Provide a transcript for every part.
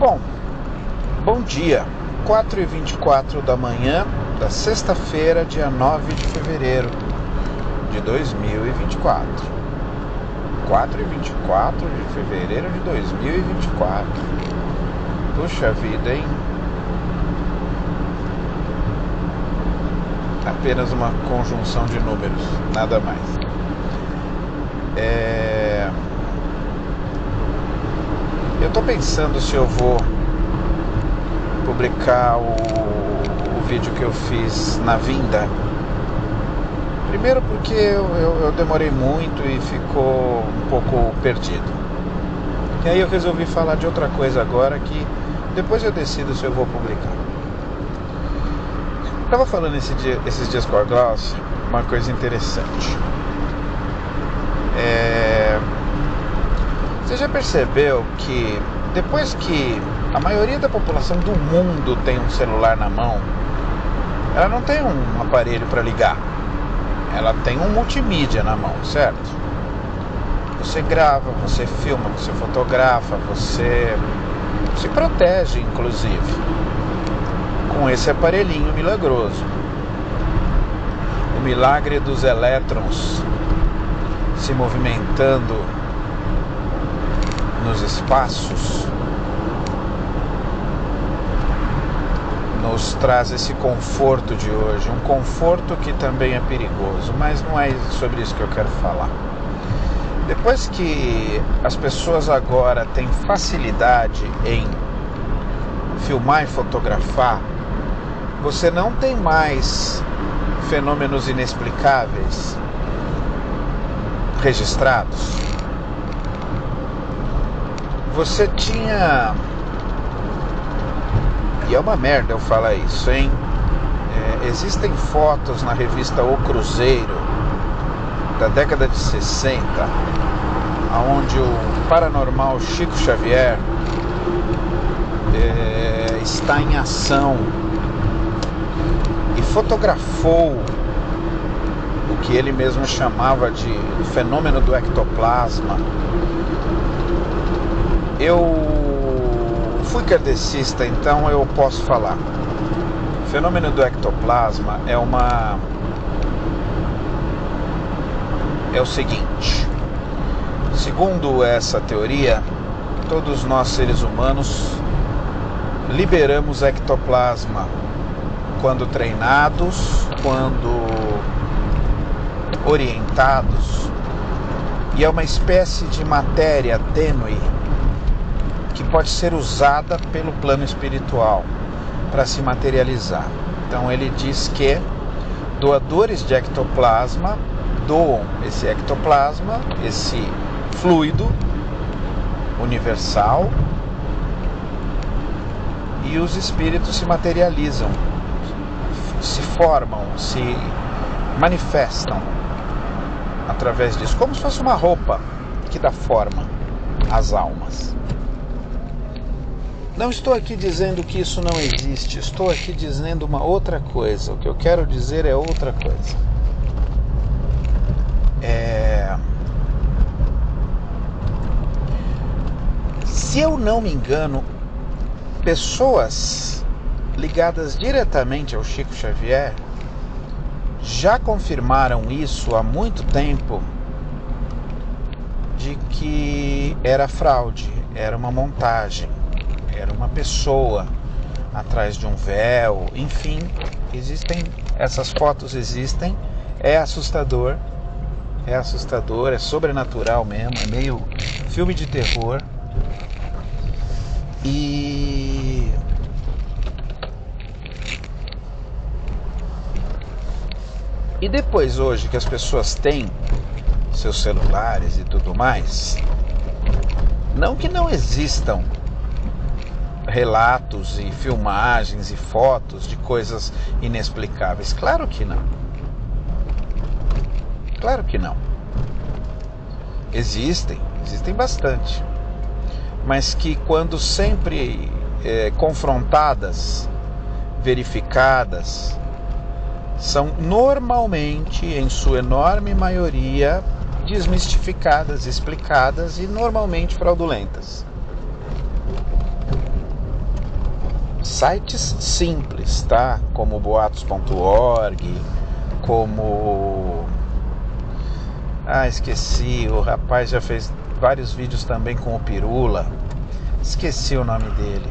Bom, bom dia, 4h24 da manhã da sexta-feira, dia 9 de fevereiro de 2024. 4h24 de fevereiro de 2024. Puxa vida, hein? Apenas uma conjunção de números, nada mais. Eu tô pensando se eu vou publicar o vídeo que eu fiz na vinda. Primeiro porque eu demorei muito e ficou um pouco perdido. E aí eu resolvi falar de outra coisa agora, que depois eu decido se eu vou publicar. Eu tava falando esses dias com a Glaucia uma coisa interessante. Você já percebeu que depois que a maioria da população do mundo tem um celular na mão, ela não tem um aparelho para ligar, ela tem um multimídia na mão, certo? Você grava, você filma, você fotografa, você se protege, inclusive, com esse aparelhinho milagroso. O milagre dos elétrons se movimentando nos espaços nos traz esse conforto de hoje, um conforto que também é perigoso, mas não é sobre isso que eu quero falar. Depois que as pessoas agora têm facilidade em filmar e fotografar, você não tem mais fenômenos inexplicáveis registrados. Você tinha... E é uma merda eu falar isso, hein? Existem fotos na revista O Cruzeiro da década de 60, onde o paranormal Chico Xavier está em ação e fotografou o que ele mesmo chamava de fenômeno do ectoplasma. Eu fui kardecista, então eu posso falar. O fenômeno do ectoplasma é o seguinte: segundo essa teoria, todos nós seres humanos liberamos ectoplasma quando treinados, quando orientados, e é uma espécie de matéria tênue que pode ser usada pelo plano espiritual para se materializar. Então ele diz que doadores de ectoplasma doam esse ectoplasma, esse fluido universal, e os espíritos se materializam, se formam, se manifestam através disso, como se fosse uma roupa que dá forma às almas. Não estou aqui dizendo que isso não existe, estou aqui dizendo uma outra coisa. O que eu quero dizer é outra coisa. Se eu não me engano, pessoas ligadas diretamente ao Chico Xavier já confirmaram isso há muito tempo, de que era fraude, era uma montagem, era uma pessoa atrás de um véu, enfim, essas fotos existem, é assustador, é sobrenatural mesmo, é meio filme de terror. E depois, hoje, que as pessoas têm seus celulares e tudo mais, não que não existam relatos e filmagens e fotos de coisas inexplicáveis. Claro que não. Claro que não. Existem bastante. Mas que quando sempre confrontadas, verificadas, são normalmente, em sua enorme maioria, desmistificadas, explicadas e normalmente fraudulentas. sites simples, tá? Como boatos.org, como... esqueci, o rapaz já fez vários vídeos também com o Pirula. Esqueci o nome dele.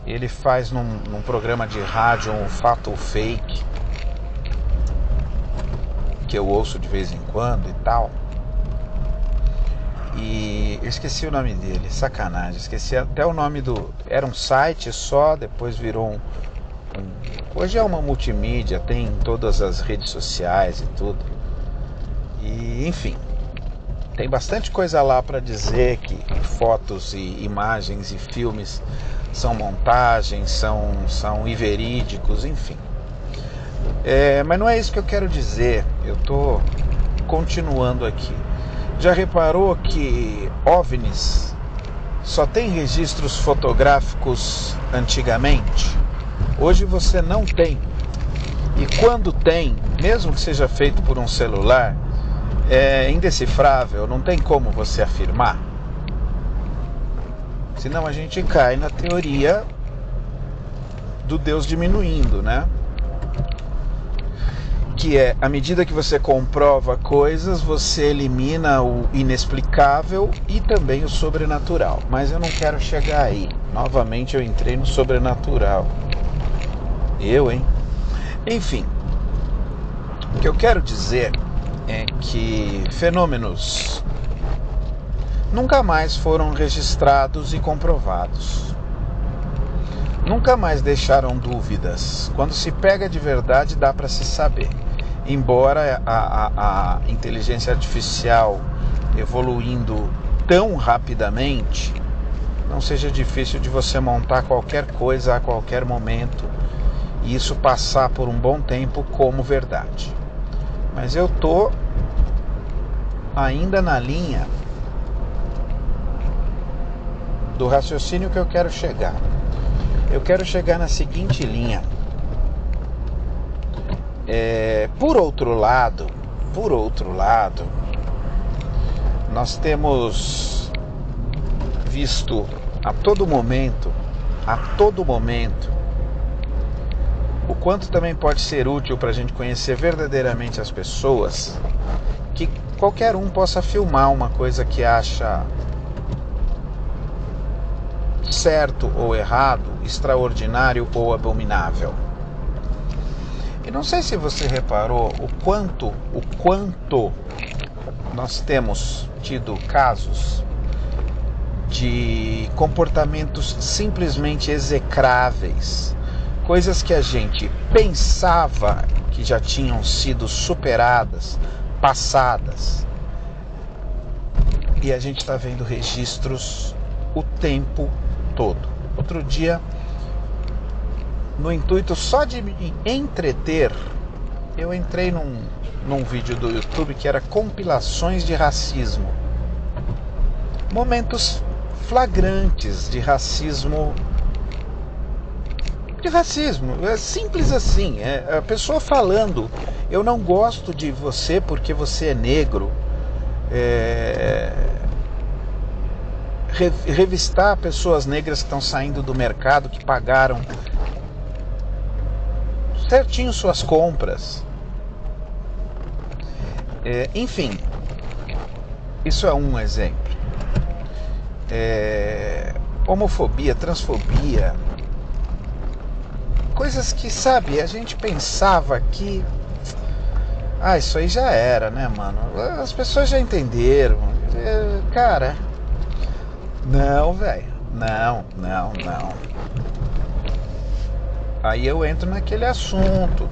Ele faz num programa de rádio um fato ou fake, que eu ouço de vez em quando e tal. E eu esqueci o nome dele, sacanagem. Esqueci até o nome do... Era um site só, depois virou hoje é uma multimídia, tem todas as redes sociais e tudo. E enfim, tem bastante coisa lá para dizer que fotos e imagens e filmes são montagens, são inverídicos, enfim. Mas não é isso que eu quero dizer. Eu estou continuando aqui. Já reparou que OVNIs só tem registros fotográficos antigamente? Hoje você não tem. E quando tem, mesmo que seja feito por um celular, é indecifrável, não tem como você afirmar. Senão a gente cai na teoria do Deus diminuindo, né? Que é, à medida que você comprova coisas, você elimina o inexplicável e também o sobrenatural. Mas eu não quero chegar aí. Novamente eu entrei no sobrenatural. Hein? Enfim, o que eu quero dizer é que fenômenos nunca mais foram registrados e comprovados. Nunca mais deixaram dúvidas. Quando se pega de verdade, dá para se saber. Embora a inteligência artificial evoluindo tão rapidamente, não seja difícil de você montar qualquer coisa a qualquer momento e isso passar por um bom tempo como verdade. Mas eu tô ainda na linha do raciocínio que eu quero chegar. Eu quero chegar na seguinte linha. Por outro lado, nós temos visto a todo momento, o quanto também pode ser útil para a gente conhecer verdadeiramente as pessoas, que qualquer um possa filmar uma coisa que acha certo ou errado, extraordinário ou abominável. E não sei se você reparou o quanto nós temos tido casos de comportamentos simplesmente execráveis, coisas que a gente pensava que já tinham sido superadas, passadas, e a gente está vendo registros o tempo todo. Outro dia, no intuito só de me entreter, eu entrei num vídeo do YouTube que era compilações de racismo. Momentos flagrantes de racismo. É simples assim. É a pessoa falando: eu não gosto de você porque você é negro. Revistar pessoas negras que estão saindo do mercado, que pagaram certinho suas compras. Enfim, isso é um exemplo. Homofobia, transfobia, coisas que, sabe, a gente pensava que isso aí já era, né, mano? As pessoas já entenderam. Cara, não, velho. Não. Aí eu entro naquele assunto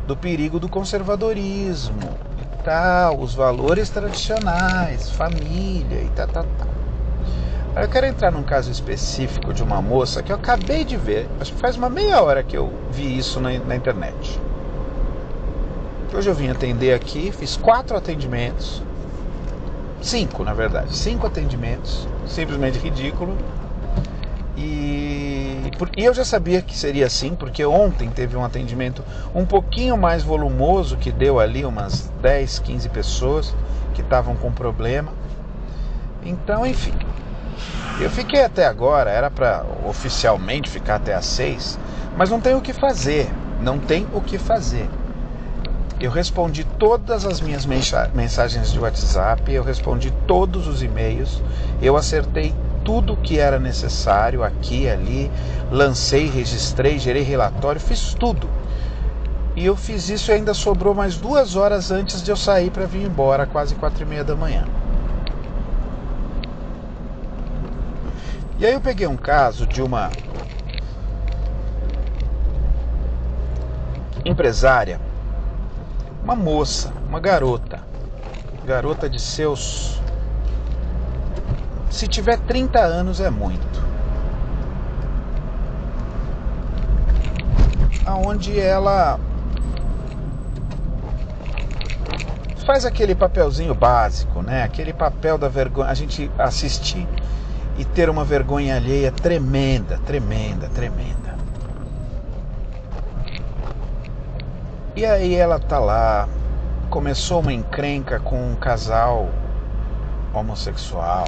do perigo do conservadorismo e tal, os valores tradicionais, família e tal. Aí eu quero entrar num caso específico de uma moça que eu acabei de ver, acho que faz uma meia hora que eu vi isso na internet. Hoje eu vim atender aqui, fiz 4 atendimentos, 5 na verdade, 5 atendimentos, simplesmente ridículo. E eu já sabia que seria assim, porque ontem teve um atendimento um pouquinho mais volumoso, que deu ali umas 10, 15 pessoas que estavam com problema. Então, enfim, Eu fiquei até agora, era para oficialmente ficar até às 6, mas não tem o que fazer, não tem o que fazer. Eu respondi todas as minhas mensagens de WhatsApp, eu respondi todos os e-mails, eu acertei tudo que era necessário aqui e ali, lancei, registrei, gerei relatório, fiz tudo. E eu fiz isso e ainda sobrou mais 2 horas antes de eu sair para vir embora, quase 4:30 da manhã. E aí eu peguei um caso de uma empresária, uma moça, uma garota de seus... Se tiver 30 anos é muito. Aonde ela faz aquele papelzinho básico, né? Aquele papel da vergonha, a gente assistir e ter uma vergonha alheia tremenda, tremenda, tremenda. E aí ela tá lá, começou uma encrenca com um casal homossexual.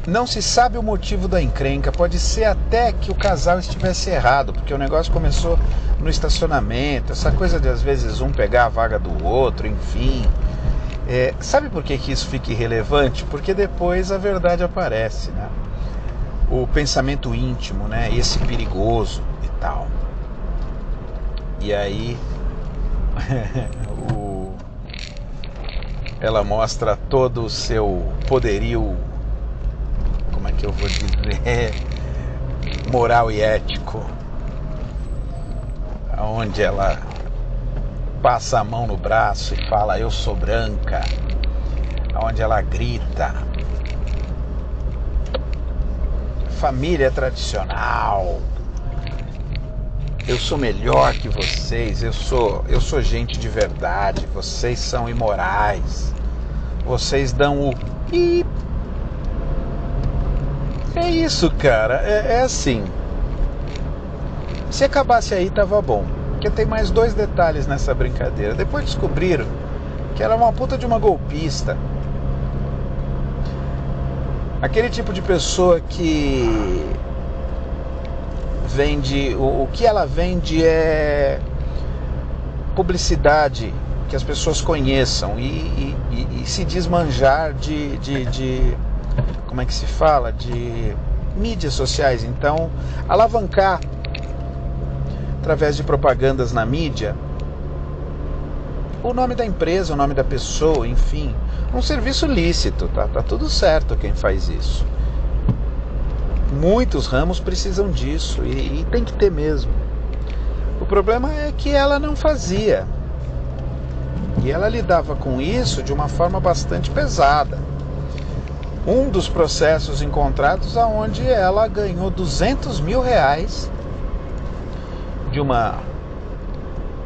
Não se sabe o motivo da encrenca, pode ser até que o casal estivesse errado, porque o negócio começou no estacionamento, essa coisa de às vezes um pegar a vaga do outro, enfim. Sabe por que isso fica irrelevante? Porque depois a verdade aparece, né? O pensamento íntimo, né? Esse perigoso e tal. E aí ela mostra todo o seu poderio, como é que eu vou dizer, moral e ético, onde ela passa a mão no braço e fala: eu sou branca, onde ela grita: família tradicional, eu sou melhor que vocês, eu sou gente de verdade, vocês são imorais, vocês dão o pi. É isso, cara, é assim. Se acabasse aí tava bom, porque tem mais 2 detalhes nessa brincadeira. Depois descobriram que ela é uma puta de uma golpista. Aquele tipo de pessoa que vende, o que ela vende é publicidade, que as pessoas conheçam e se desmanjar de como é que se fala? De mídias sociais. Então, alavancar através de propagandas na mídia o nome da empresa, o nome da pessoa, enfim, um serviço lícito, tá tudo certo quem faz isso. Muitos ramos precisam disso e tem que ter mesmo. O problema é que ela não fazia. E ela lidava com isso de uma forma bastante pesada. Um dos processos encontrados aonde ela ganhou R$200 mil de uma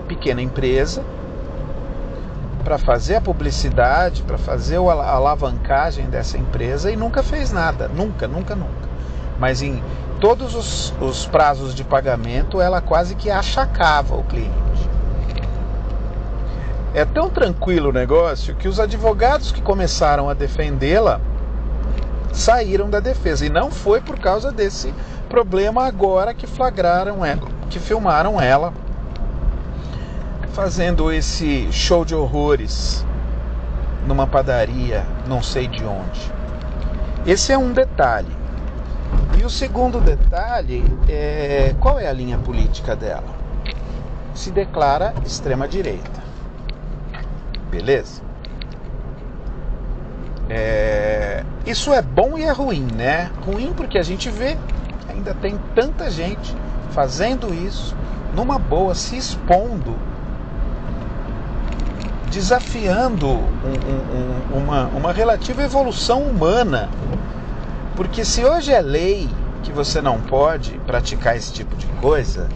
pequena empresa para fazer a publicidade, para fazer a alavancagem dessa empresa, e nunca fez nada, nunca. Mas em todos os prazos de pagamento ela quase que achacava o cliente. É tão tranquilo o negócio que os advogados que começaram a defendê-la saíram da defesa, e não foi por causa desse problema agora que flagraram ela, que filmaram ela fazendo esse show de horrores numa padaria, não sei de onde. Esse é um detalhe. E o segundo detalhe é qual é a linha política dela? Se declara extrema-direita. Beleza? Isso é bom e é ruim, né? Ruim porque a gente vê que ainda tem tanta gente fazendo isso numa boa, se expondo, desafiando uma relativa evolução humana. Porque se hoje é lei que você não pode praticar esse tipo de coisa,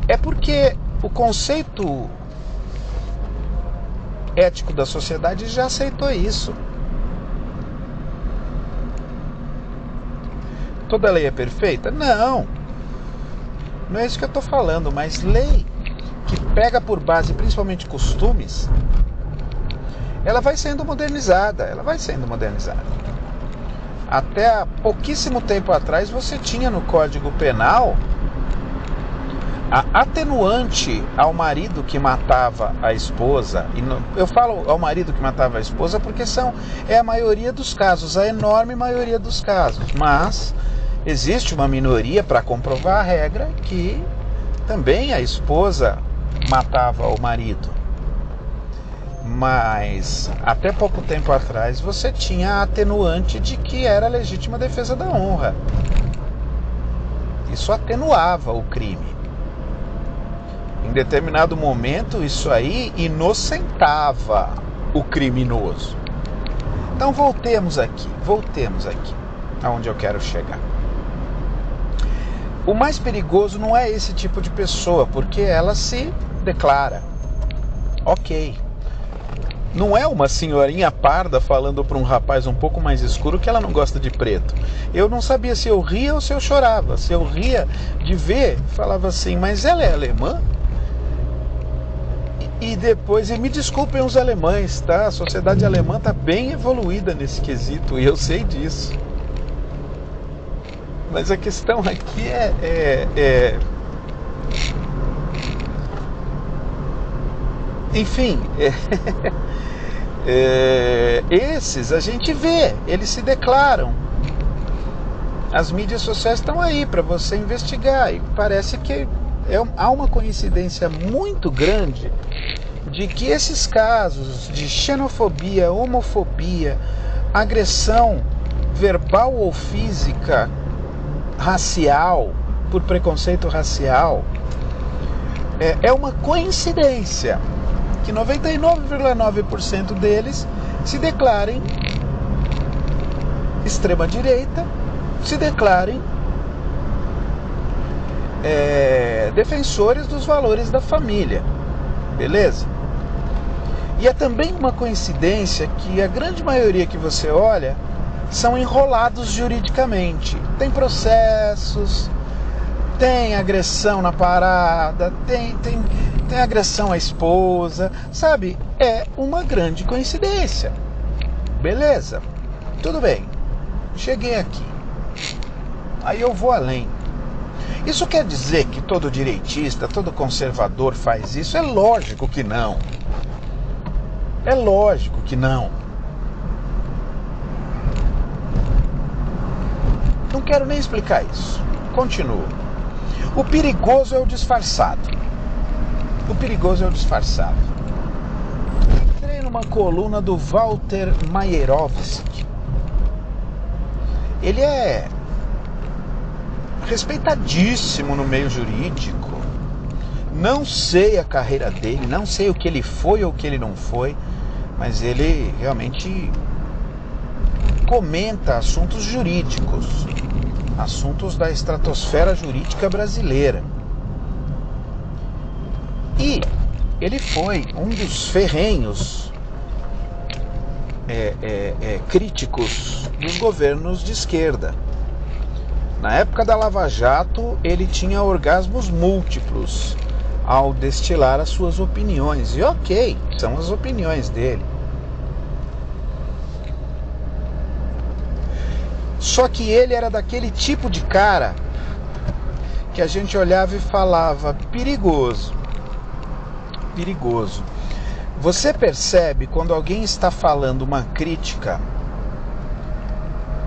é porque o conceito ético da sociedade já aceitou isso. Toda lei é perfeita? Não é isso que eu estou falando, mas lei que pega por base principalmente costumes, ela vai sendo modernizada, Até há pouquíssimo tempo atrás você tinha no Código Penal a atenuante ao marido que matava a esposa. Eu falo ao marido que matava a esposa porque é a maioria dos casos, a enorme maioria dos casos. Mas existe uma minoria para comprovar a regra que também a esposa matava o marido. Mas até pouco tempo atrás você tinha a atenuante de que era legítima defesa da honra. Isso atenuava o crime. Em determinado momento, isso aí inocentava o criminoso. Então voltemos aqui aonde eu quero chegar. O mais perigoso não é esse tipo de pessoa, porque ela se declara. Ok. Não é uma senhorinha parda falando para um rapaz um pouco mais escuro que ela não gosta de preto. Eu não sabia se eu ria ou se eu chorava. Se eu ria de ver, falava assim, mas ela é alemã? E depois, e me desculpem os alemães, tá? A sociedade alemã está bem evoluída nesse quesito, e eu sei disso. Mas a questão aqui enfim, esses a gente vê, eles se declaram. As mídias sociais estão aí para você investigar, e parece que há uma coincidência muito grande de que esses casos de xenofobia, homofobia, agressão verbal ou física, racial, por preconceito racial, é uma coincidência que 99,9% deles se declarem extrema-direita, se declarem defensores dos valores da família, beleza? E é também uma coincidência que a grande maioria que você olha são enrolados juridicamente. Tem processos, tem agressão na parada, tem agressão à esposa, sabe? É uma grande coincidência. Beleza? Tudo bem. Cheguei aqui. Aí eu vou além. Isso quer dizer que todo direitista, todo conservador faz isso? É lógico que não. É lógico que não. Não quero nem explicar isso. Continuo. O perigoso é o disfarçado. Entrei numa coluna do Walter Maierovski. Ele é respeitadíssimo no meio jurídico. Não sei a carreira dele, não sei o que ele foi ou o que ele não foi, mas ele realmente comenta assuntos jurídicos, assuntos da estratosfera jurídica brasileira. E ele foi um dos ferrenhos críticos dos governos de esquerda. Na época da Lava Jato, ele tinha orgasmos múltiplos ao destilar as suas opiniões. E ok, são as opiniões dele. Só que ele era daquele tipo de cara que a gente olhava e falava, perigoso. Perigoso. Você percebe quando alguém está falando uma crítica,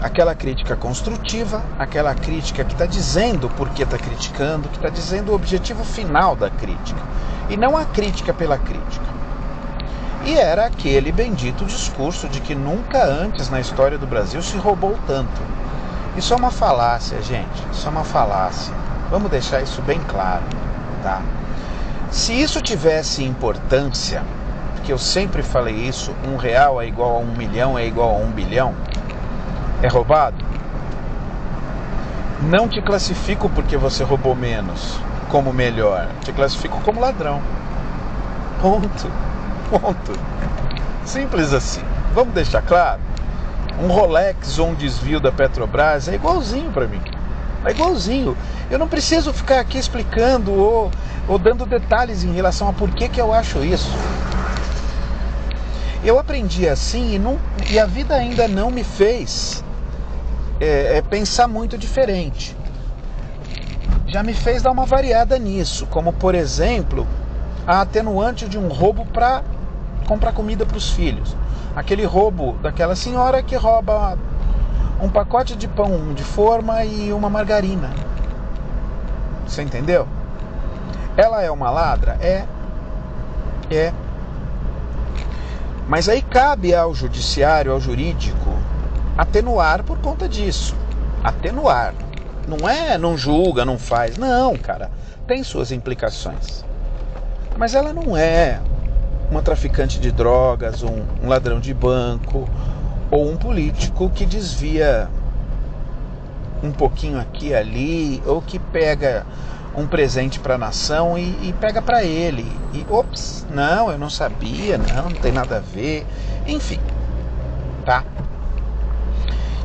aquela crítica construtiva, aquela crítica que está dizendo por que está criticando, que está dizendo o objetivo final da crítica, e não a crítica pela crítica. E era aquele bendito discurso de que nunca antes na história do Brasil se roubou tanto. Isso é uma falácia, gente. Isso é uma falácia. Vamos deixar isso bem claro, tá? Se isso tivesse importância, porque eu sempre falei isso, R$1 é igual a 1 milhão, é igual a 1 bilhão, é roubado? Não te classifico porque você roubou menos como melhor. Te classifico como ladrão. Ponto. Simples assim. Vamos deixar claro? Um Rolex ou um desvio da Petrobras é igualzinho para mim. É igualzinho. Eu não preciso ficar aqui explicando ou dando detalhes em relação a por que eu acho isso. Eu aprendi assim e a vida ainda não me fez pensar muito diferente. Já me fez dar uma variada nisso, como por exemplo, a atenuante de um roubo para comprar comida para os filhos. Aquele roubo daquela senhora que rouba um pacote de pão de forma e uma margarina. Você entendeu? Ela é uma ladra? É. Mas aí cabe ao judiciário, ao jurídico, atenuar por conta disso. Atenuar. Não julga, não faz. Não, cara. Tem suas implicações. Mas ela não é uma traficante de drogas, um ladrão de banco ou um político que desvia um pouquinho aqui e ali, ou que pega um presente para a nação e pega para ele. E, ops, não, eu não sabia, não tem nada a ver. Enfim, tá?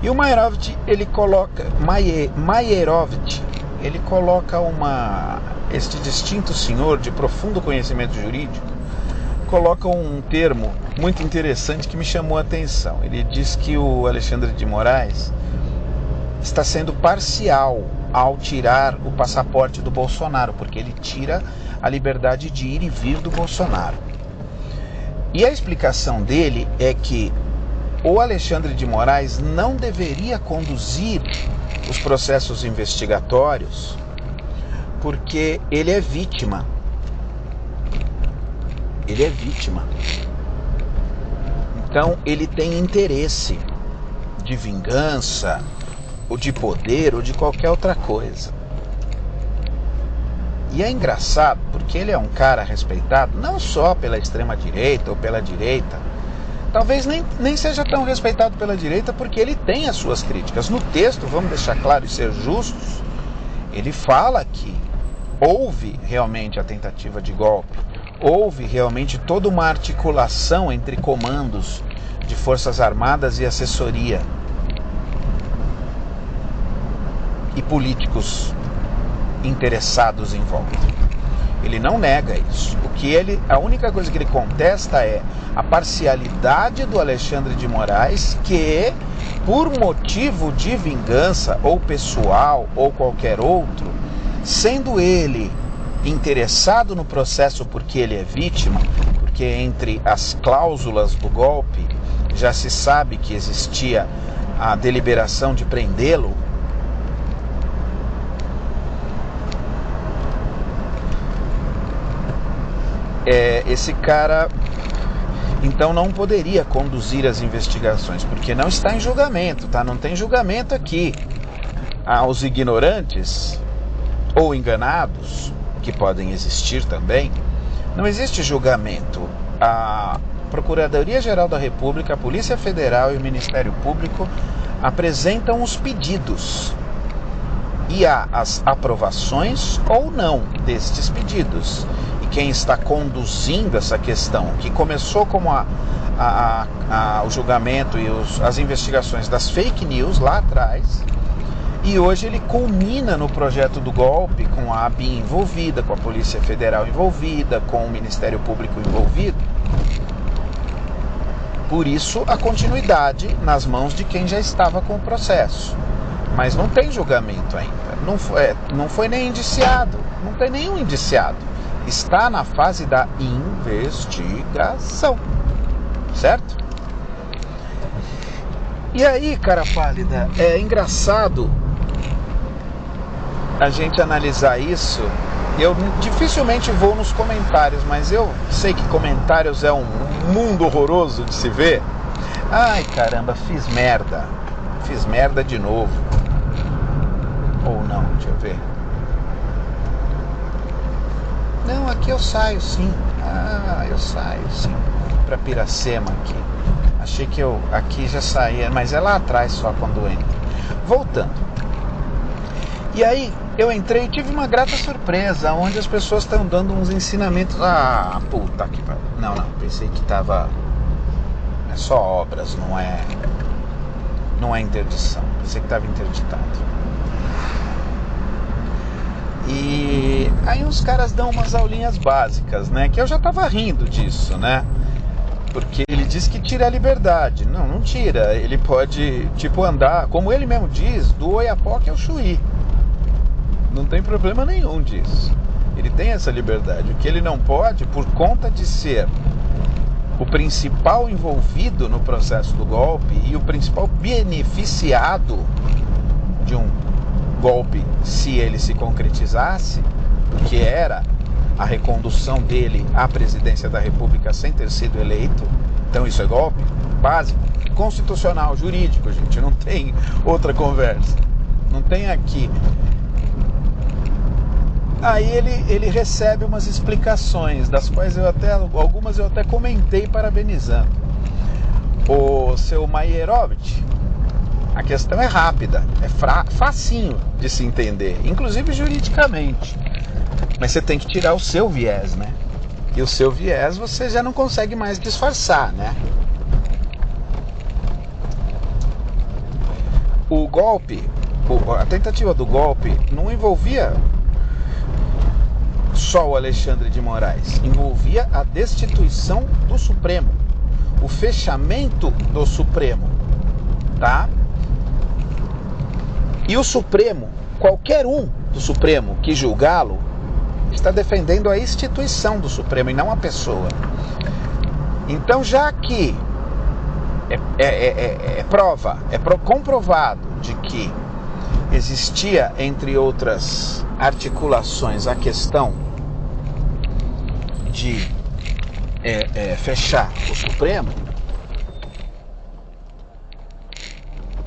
E o Maierovitch, ele coloca, este distinto senhor de profundo conhecimento jurídico, coloca um termo muito interessante que me chamou a atenção. Ele diz que o Alexandre de Moraes está sendo parcial ao tirar o passaporte do Bolsonaro, porque ele tira a liberdade de ir e vir do Bolsonaro. E a explicação dele é que o Alexandre de Moraes não deveria conduzir os processos investigatórios porque ele é vítima. Ele é vítima. Então ele tem interesse de vingança, ou de poder, ou de qualquer outra coisa. E é engraçado, porque ele é um cara respeitado, não só pela extrema-direita ou pela direita. Talvez nem seja tão respeitado pela direita, porque ele tem as suas críticas. No texto, vamos deixar claro e ser justos, ele fala que houve realmente a tentativa de golpe, houve realmente toda uma articulação entre comandos de Forças Armadas e assessoria e políticos interessados em volta. Ele não nega isso. A única coisa que ele contesta é a parcialidade do Alexandre de Moraes, que, por motivo de vingança, ou pessoal, ou qualquer outro, sendo ele interessado no processo porque ele é vítima, porque entre as cláusulas do golpe já se sabe que existia a deliberação de prendê-lo, esse cara então não poderia conduzir as investigações, porque não está em julgamento, tá? Não tem julgamento aqui. Aos ignorantes ou enganados, que podem existir também, não existe julgamento. A Procuradoria-Geral da República, a Polícia Federal e o Ministério Público apresentam os pedidos e há as aprovações ou não destes pedidos. Quem está conduzindo essa questão, que começou como o julgamento e as investigações das fake news lá atrás, e hoje ele culmina no projeto do golpe, com a ABIN envolvida, com a Polícia Federal envolvida, com o Ministério Público envolvido. Por isso, a continuidade nas mãos de quem já estava com o processo. Mas não tem julgamento ainda, não foi nem indiciado, não tem nenhum indiciado. Está na fase da investigação, certo? E aí, cara pálida, é engraçado a gente analisar isso. Eu dificilmente vou nos comentários, mas eu sei que comentários é um mundo horroroso de se ver. Ai, caramba, fiz merda de novo. Ou não, deixa eu ver. Não, aqui eu saio sim. Eu saio sim. Pra Piracema aqui. Achei que eu aqui já saía, mas é lá atrás só quando entra. Voltando. E aí eu entrei e tive uma grata surpresa, onde as pessoas estão dando uns ensinamentos. Puta que pariu. Não, pensei que tava. É só obras, não é interdição. Pensei que tava interditado. E aí os caras dão umas aulinhas básicas, né? Que eu já tava rindo disso, né? Porque ele diz que tira a liberdade. Não, não tira. Ele pode, tipo, andar, como ele mesmo diz, do Oiapoque ao Chuí. Não tem problema nenhum disso. Ele tem essa liberdade. O que ele não pode, por conta de ser o principal envolvido no processo do golpe e o principal beneficiado de um golpe, se ele se concretizasse, que era a recondução dele à presidência da República sem ter sido eleito. Então isso é golpe básico, constitucional, jurídico, gente. Não tem outra conversa. Não tem aqui. Aí ele recebe umas explicações, das quais algumas eu até comentei parabenizando. O seu Maierovitch, a questão é rápida, é facinho de se entender, inclusive juridicamente. Mas você tem que tirar o seu viés, né? E o seu viés você já não consegue mais disfarçar, né? O golpe, a tentativa do golpe não envolvia só o Alexandre de Moraes, envolvia a destituição do Supremo, o fechamento do Supremo, tá? E o Supremo, qualquer um do Supremo que julgá-lo, está defendendo a instituição do Supremo e não a pessoa. Então, já que comprovado de que existia, entre outras articulações, a questão de fechar o Supremo,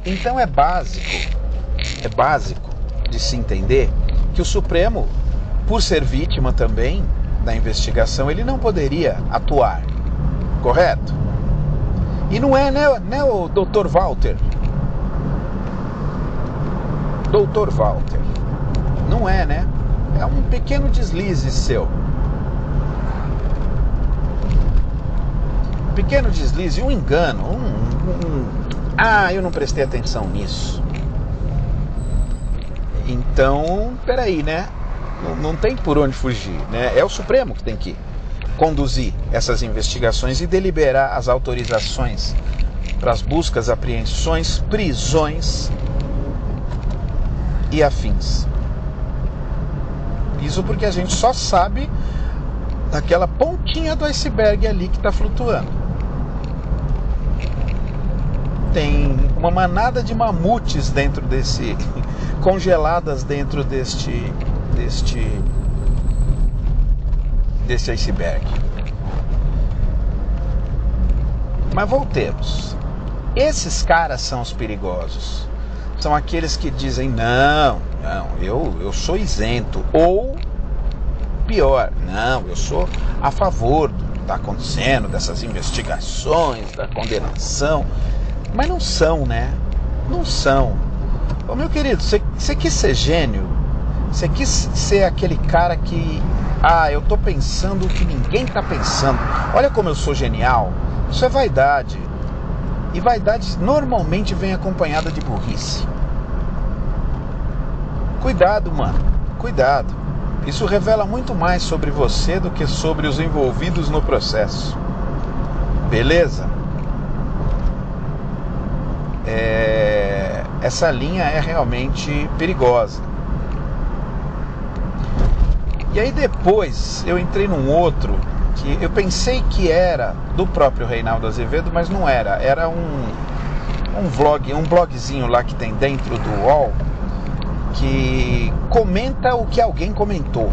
então é básico de se entender que o Supremo, por ser vítima também da investigação, ele não poderia atuar, correto? E não é, né o Dr. Walter? Dr. Walter. Não é, né? É um pequeno deslize seu. Pequeno deslize, um engano. Eu não prestei atenção nisso. Então, peraí, né? Não tem por onde fugir, né? É o Supremo que tem que conduzir essas investigações e deliberar as autorizações para as buscas, apreensões, prisões e afins. Isso porque a gente só sabe daquela pontinha do iceberg ali que está flutuando. Tem uma manada de mamutes dentro desse... congeladas dentro deste iceberg. Mas voltemos. Esses caras são os perigosos. São aqueles que dizem, não, eu sou isento. Ou, pior, não, eu sou a favor do que está acontecendo, dessas investigações, da condenação. Mas não são, né? Não são. Ô, meu querido, você quis ser gênio? Você quis ser aquele cara que... eu tô pensando o que ninguém tá pensando. Olha como eu sou genial. Isso é vaidade. E vaidade normalmente vem acompanhada de burrice. Cuidado, mano. Cuidado. Isso revela muito mais sobre você do que sobre os envolvidos no processo. Beleza? Essa linha é realmente perigosa. E aí depois eu entrei num outro que eu pensei que era do próprio Reinaldo Azevedo, mas não era. Era um blogzinho lá que tem dentro do UOL, que comenta o que alguém comentou,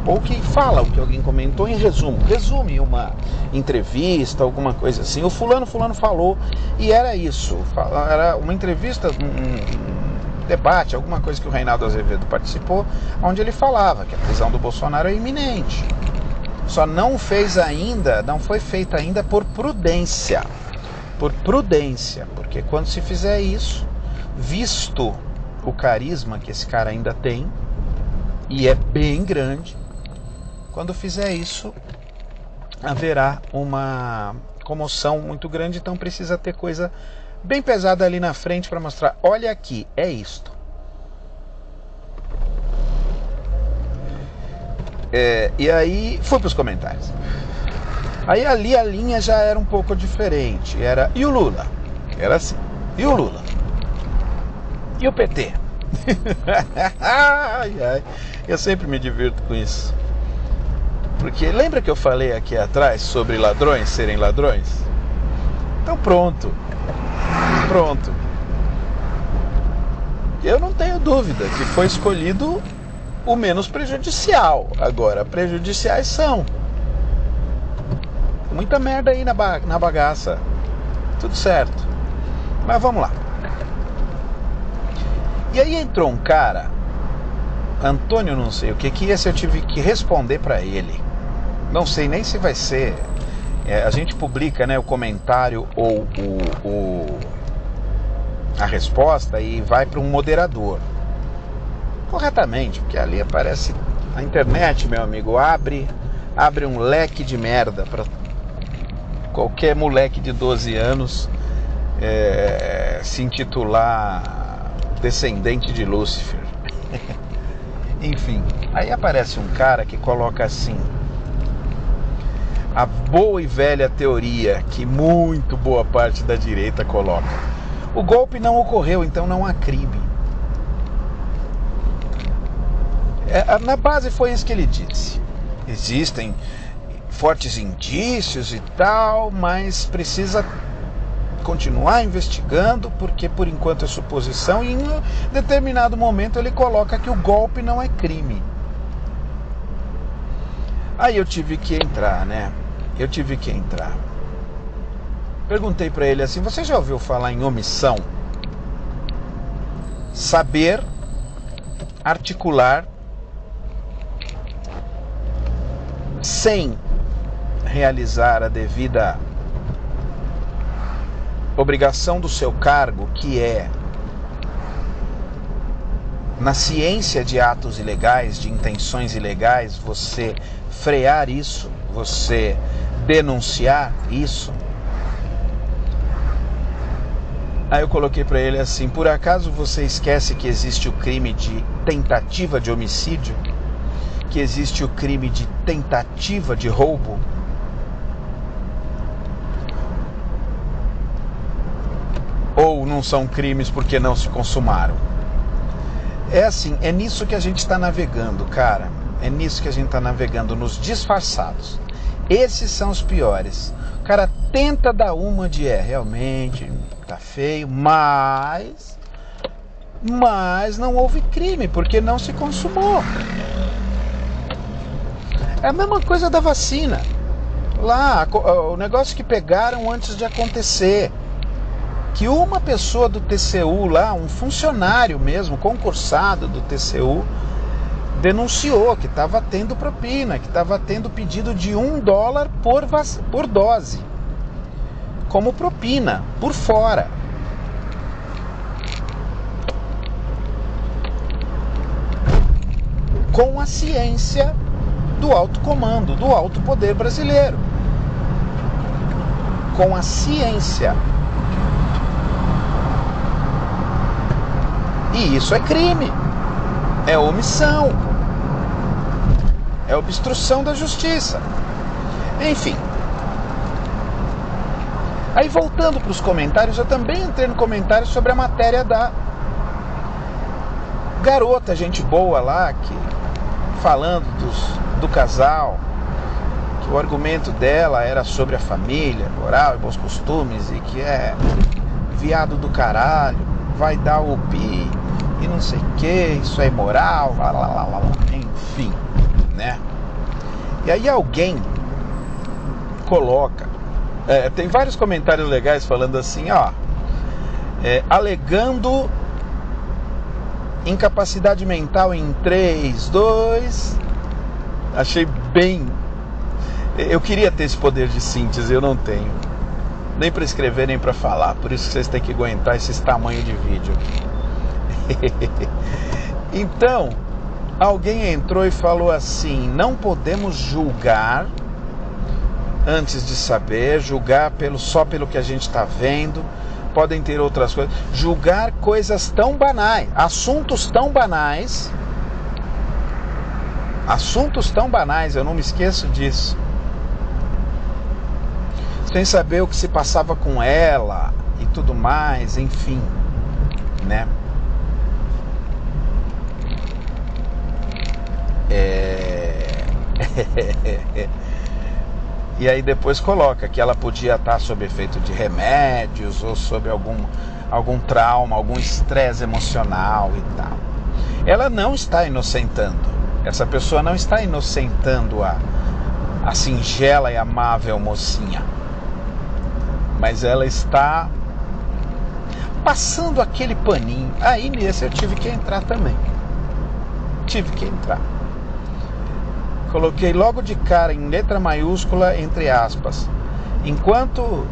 ou que fala o que alguém comentou em resumo. Resume uma entrevista, alguma coisa assim. O fulano falou, e era isso. Era uma entrevista, um debate, alguma coisa que o Reinaldo Azevedo participou, onde ele falava que a prisão do Bolsonaro é iminente. Só não foi feita ainda por prudência. Por prudência, porque quando se fizer isso, visto o carisma que esse cara ainda tem, e é bem grande, quando fizer isso, haverá uma comoção muito grande, então precisa ter coisa bem pesada ali na frente para mostrar, olha aqui, é isto. E aí fui para os comentários. Aí ali a linha já era um pouco diferente. Era, e o Lula? Era assim, e o Lula? E o PT? Ai, ai, eu sempre me divirto com isso. Porque lembra que eu falei aqui atrás sobre ladrões serem ladrões? Então pronto. Eu não tenho dúvida que foi escolhido o menos prejudicial. Agora, prejudiciais são. Muita merda aí na bagaça. Tudo certo. Mas vamos lá. E aí entrou um cara, Antônio não sei o que esse eu tive que responder pra ele. Não sei nem se vai ser... a gente publica, né, o comentário ou a resposta e vai para um moderador. Corretamente, porque ali aparece... A internet, meu amigo, abre um leque de merda para qualquer moleque de 12 anos se intitular descendente de Lúcifer. Enfim, aí aparece um cara que coloca assim: a boa e velha teoria que muito boa parte da direita coloca: o golpe não ocorreu, então não há crime. Na base foi isso que ele disse. Existem fortes indícios e tal, mas precisa continuar investigando, porque por enquanto é suposição, e em um determinado momento ele coloca que o golpe não é crime. Aí eu tive que entrar, né? Perguntei pra ele assim: você já ouviu falar em omissão? Saber articular sem realizar a devida obrigação do seu cargo, que é, na ciência de atos ilegais, de intenções ilegais, você frear isso, você denunciar isso. Aí eu coloquei para ele assim: por acaso você esquece que existe o crime de tentativa de homicídio? Que existe o crime de tentativa de roubo? Ou não são crimes porque não se consumaram? É assim, é nisso que a gente está navegando, cara. É nisso que a gente está navegando, nos disfarçados. Esses são os piores. O cara tenta dar uma de realmente tá feio, mas não houve crime, porque não se consumou. É a mesma coisa da vacina. Lá, o negócio que pegaram antes de acontecer. Que uma pessoa do TCU lá, um funcionário mesmo, concursado do TCU, denunciou que estava tendo propina, que estava tendo pedido de $1 por dose, como propina, por fora. Com a ciência do alto comando, do alto poder brasileiro. Com a ciência. E isso é crime, é omissão, é obstrução da justiça. Enfim. Aí voltando para os comentários, eu também entrei no comentário sobre a matéria da garota, gente boa lá, que falando do casal, que o argumento dela era sobre a família, moral e bons costumes, e que é viado do caralho, vai dar o pi e não sei o que, isso é imoral, enfim, né? E aí alguém coloca, tem vários comentários legais falando assim, ó, alegando incapacidade mental em 3, 2, achei bem, eu queria ter esse poder de síntese, eu não tenho, nem para escrever, nem para falar, por isso que vocês têm que aguentar esses tamanhos de vídeo aqui. Então, alguém entrou e falou assim: não podemos julgar antes de saber, julgar só pelo que a gente está vendo, podem ter outras coisas, julgar coisas tão banais, assuntos tão banais, eu não me esqueço disso. sem saber o que se passava com ela e tudo mais, enfim, né? E aí depois coloca que ela podia estar sob efeito de remédios ou sob algum trauma, algum estresse emocional e tal. Ela não está inocentando. Essa pessoa não está inocentando a singela e amável mocinha. Mas ela está passando aquele paninho. Aí nesse eu tive que entrar também. Tive que entrar. Coloquei logo de cara em letra maiúscula, entre aspas. Enquanto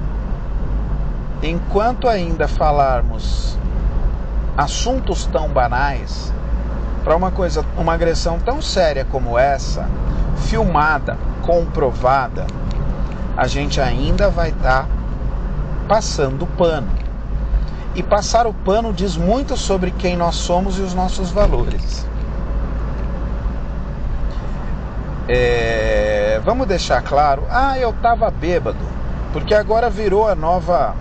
ainda falarmos assuntos tão banais, para uma agressão tão séria como essa, filmada, comprovada, a gente ainda vai estar passando o pano. E passar o pano diz muito sobre quem nós somos e os nossos valores. Vamos deixar claro, eu estava bêbado, porque agora virou a nova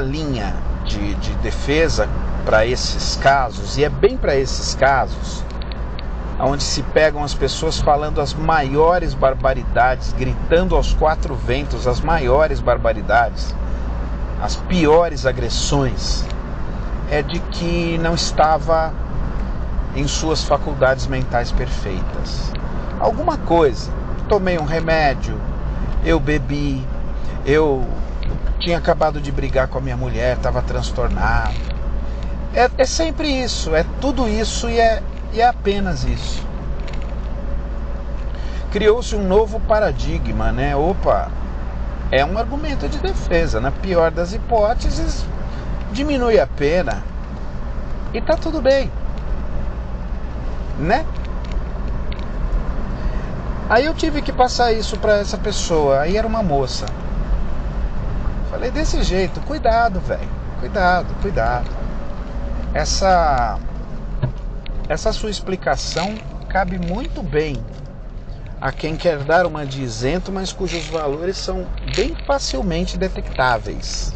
linha de defesa para esses casos, e é bem para esses casos, onde se pegam as pessoas falando as maiores barbaridades, gritando aos quatro ventos as maiores barbaridades, as piores agressões, é de que não estava em suas faculdades mentais perfeitas. Alguma coisa, tomei um remédio, eu bebi, eu tinha acabado de brigar com a minha mulher, estava transtornado. É sempre isso, é tudo isso e é apenas isso. Criou-se um novo paradigma, né? É um argumento de defesa. Na pior das hipóteses, diminui a pena e tá tudo bem, né? Aí eu tive que passar isso para essa pessoa. Aí era uma moça. Falei desse jeito: cuidado, velho, cuidado. Essa sua explicação cabe muito bem a quem quer dar uma de isento, mas cujos valores são bem facilmente detectáveis.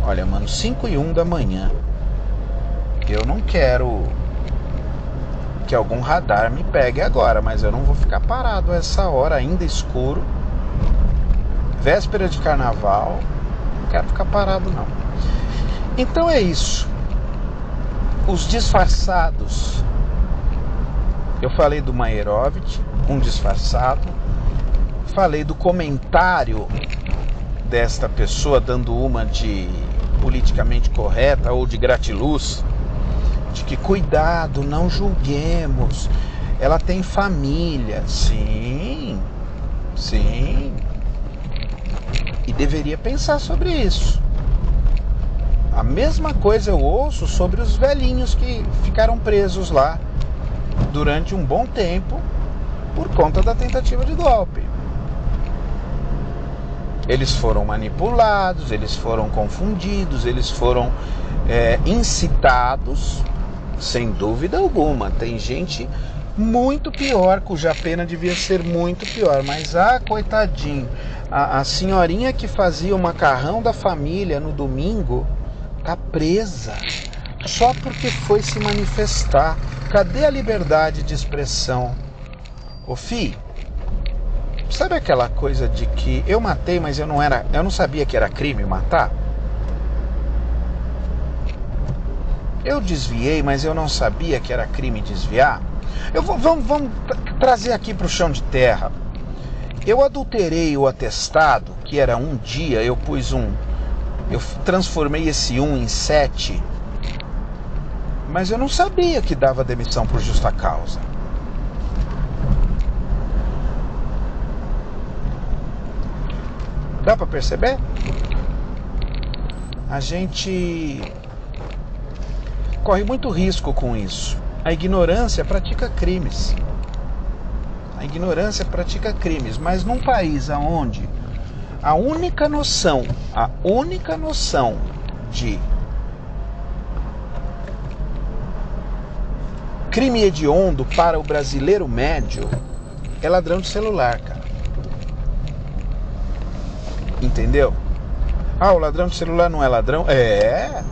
Olha, mano, 5:01 da manhã. Eu não quero que algum radar me pegue agora, mas eu não vou ficar parado a essa hora, ainda escuro, véspera de carnaval. Não quero ficar parado, não. Então é isso. Os disfarçados. Eu falei do Mairovich, um disfarçado. Falei do comentário desta pessoa dando uma de politicamente correta ou de gratiluz, de que cuidado, não julguemos, ela tem família. Sim, e deveria pensar sobre isso. A mesma coisa eu ouço sobre os velhinhos que ficaram presos lá durante um bom tempo por conta da tentativa de golpe. Eles foram manipulados, eles foram confundidos, eles foram incitados, sem dúvida alguma. Tem gente muito pior, cuja pena devia ser muito pior, mas coitadinho, a senhorinha que fazia o macarrão da família no domingo tá presa só porque foi se manifestar. Cadê a liberdade de expressão? Ô fi, sabe aquela coisa de que eu matei, mas eu não sabia que era crime matar? Eu desviei, mas eu não sabia que era crime desviar? Vamos trazer aqui para o chão de terra. Eu adulterei o atestado, que era um dia, eu transformei esse 1 em 7, mas eu não sabia que dava demissão por justa causa. Dá para perceber? A gente corre muito risco com isso. A ignorância pratica crimes. Mas num país onde a única noção de crime hediondo para o brasileiro médio é ladrão de celular, cara. Entendeu? Ah, o ladrão de celular não é ladrão? É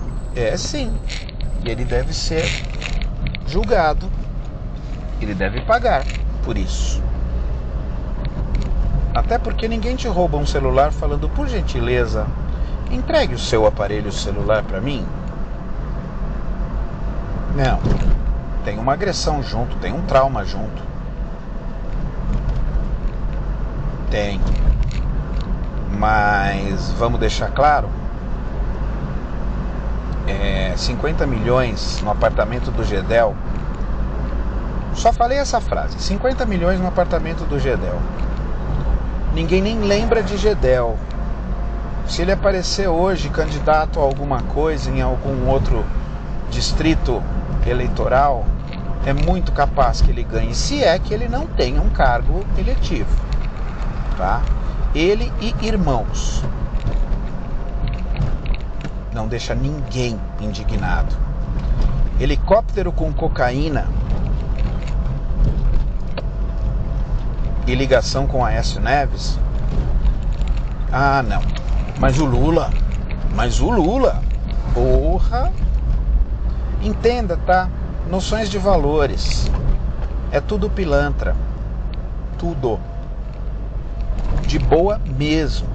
sim. E ele deve ser julgado. Ele deve pagar por isso. Até porque ninguém te rouba um celular falando, por gentileza, entregue o seu aparelho celular para mim. Não. Tem uma agressão junto, tem um trauma junto. Tem. Mas vamos deixar claro, 50 milhões no apartamento do Gedel. Só falei essa frase, 50 milhões no apartamento do Gedel. Ninguém nem lembra de Gedel. Se ele aparecer hoje candidato a alguma coisa em algum outro distrito eleitoral, é muito capaz que ele ganhe, se é que ele não tenha um cargo eletivo, tá? Ele e irmãos. Não deixa ninguém indignado. Helicóptero com cocaína e ligação com Aécio Neves? Ah, não. Mas o Lula, porra. Entenda, tá? Noções de valores. É tudo pilantra. Tudo. De boa mesmo.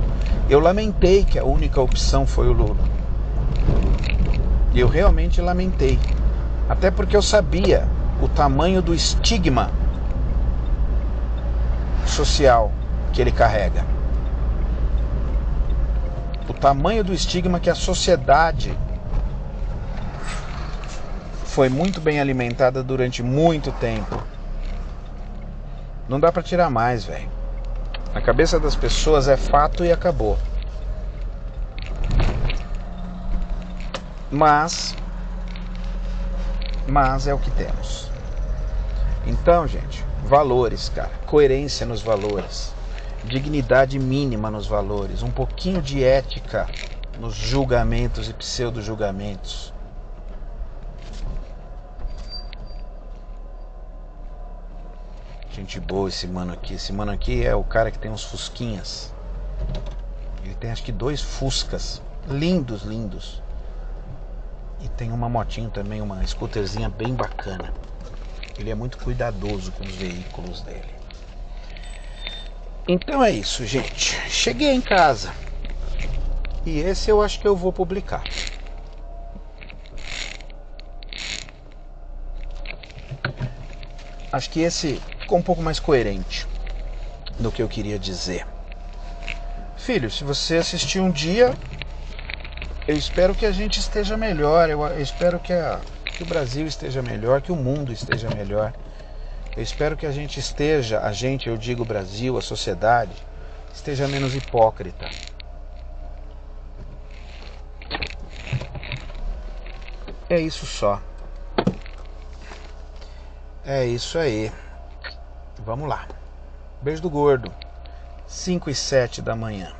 Eu lamentei que a única opção foi o Lula. E eu realmente lamentei. Até porque eu sabia o tamanho do estigma social que ele carrega. O tamanho do estigma que a sociedade foi muito bem alimentada durante muito tempo. Não dá pra tirar mais, velho. Na cabeça das pessoas é fato e acabou. Mas é o que temos. Então, gente, valores, cara. Coerência nos valores. Dignidade mínima nos valores. Um pouquinho de ética nos julgamentos e pseudo-julgamentos. Gente boa esse mano aqui. Esse mano aqui é o cara que tem uns fusquinhas. Ele tem acho que 2 fuscas. Lindos, lindos. E tem uma motinho também, uma scooterzinha bem bacana. Ele é muito cuidadoso com os veículos dele. Então é isso, gente. Cheguei em casa. E esse eu acho que eu vou publicar. Acho que esse ficou um pouco mais coerente do que eu queria dizer. Filho, se você assistir um dia, eu espero que a gente esteja melhor. Eu espero que o Brasil esteja melhor, que o mundo esteja melhor. Eu espero que a gente esteja, eu digo o Brasil, a sociedade, esteja menos hipócrita. É isso só. É isso aí. Vamos lá. Beijo do gordo. 5 e 7 da manhã.